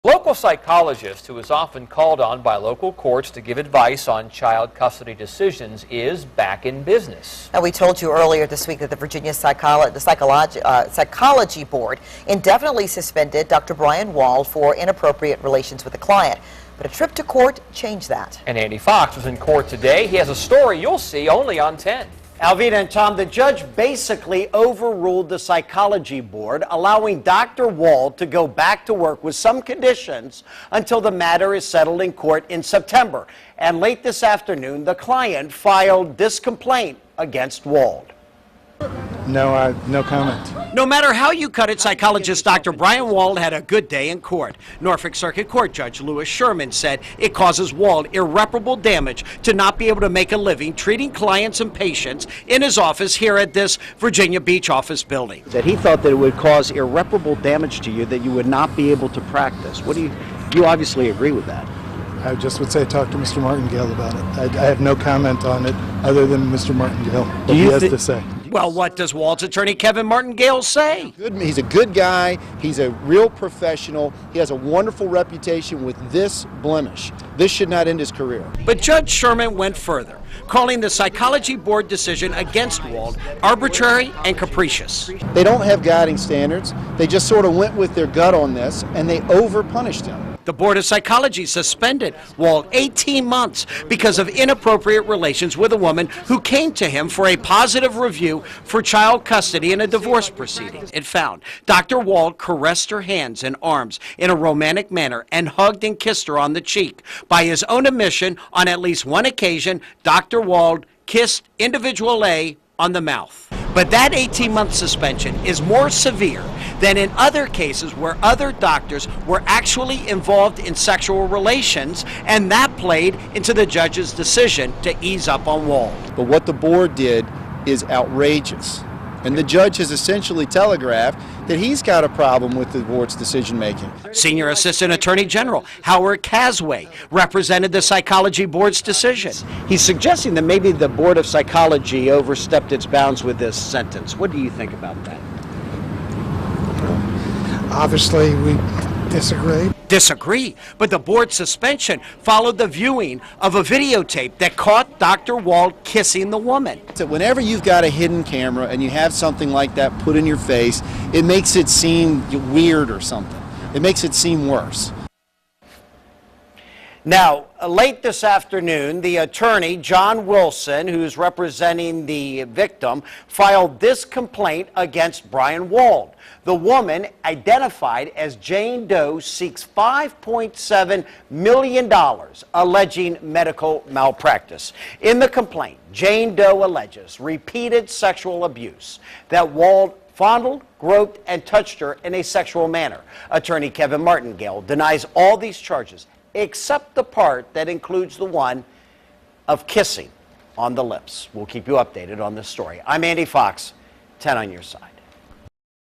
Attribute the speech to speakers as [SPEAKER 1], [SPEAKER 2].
[SPEAKER 1] Local psychologist who is often called on by local courts to give advice on child custody decisions is back in business.
[SPEAKER 2] Now, we told you earlier this week that the Virginia Psychology Board indefinitely suspended Dr. Brian Wald for inappropriate relations with a client. But a trip to court changed that.
[SPEAKER 1] And Andy Fox was in court today. He has a story you'll see only on 10.
[SPEAKER 3] Alvita and Tom, the judge basically overruled the Psychology Board, allowing Dr. Wald to go back to work with some conditions until the matter is settled in court in September. And late this afternoon, the client filed this complaint against Wald.
[SPEAKER 4] No comment.
[SPEAKER 3] No matter how you cut it, psychologist Dr. Brian Wald had a good day in court. Norfolk Circuit Court Judge Louis Sherman said it causes Wald irreparable damage to not be able to make a living treating clients and patients in his office here at this Virginia Beach office building. That he thought that it would cause irreparable damage to you, that you would not be able to practice. What do you obviously agree with that?
[SPEAKER 4] I just would say talk to Mr. Martingale about it. I have no comment on it other than Mr. Martingale, what he has to say.
[SPEAKER 3] Well, what does Wald's attorney Kevin Martingale say?
[SPEAKER 5] He's a good guy. He's a real professional. He has a wonderful reputation with this blemish. This should not end his career.
[SPEAKER 3] But Judge Sherman went further, calling the Psychology Board decision against Wald arbitrary and capricious.
[SPEAKER 5] They don't have guiding standards. They just sort of went with their gut on this, and they over-punished him.
[SPEAKER 3] The Board of Psychology suspended Wald 18 months because of inappropriate relations with a woman who came to him for a positive review for child custody in a divorce proceeding. It found Dr. Wald caressed her hands and arms in a romantic manner and hugged and kissed her on the cheek. By his own admission, on at least one occasion, Dr. Wald kissed individual A on the mouth. But that 18-month suspension is more severe than in other cases where other doctors were actually involved in sexual relations, and that played into the judge's decision to ease up on Wald.
[SPEAKER 5] But what the board did is outrageous. And the judge has essentially telegraphed that he's got a problem with the board's decision-making.
[SPEAKER 3] Senior Assistant Attorney General Howard Casway represented the Psychology Board's decision. He's suggesting that maybe the Board of Psychology overstepped its bounds with this sentence. What do you think about that?
[SPEAKER 4] Obviously, we disagree.
[SPEAKER 3] But the board suspension followed the viewing of a videotape that caught Dr. Wald kissing the woman.
[SPEAKER 5] So whenever you've got a hidden camera and you have something like that put in your face, it makes it seem weird or something. It makes it seem worse.
[SPEAKER 3] Now, late this afternoon, the attorney, John Wilson, who's representing the victim, filed this complaint against Brian Wald. The woman, identified as Jane Doe, seeks $5.7 million, alleging medical malpractice. In the complaint, Jane Doe alleges repeated sexual abuse, that Wald fondled, groped, and touched her in a sexual manner. Attorney Kevin Martingale denies all these charges, except the part that includes the one of kissing on the lips. We'll keep you updated on this story. I'm Andy Fox, 10 on your side.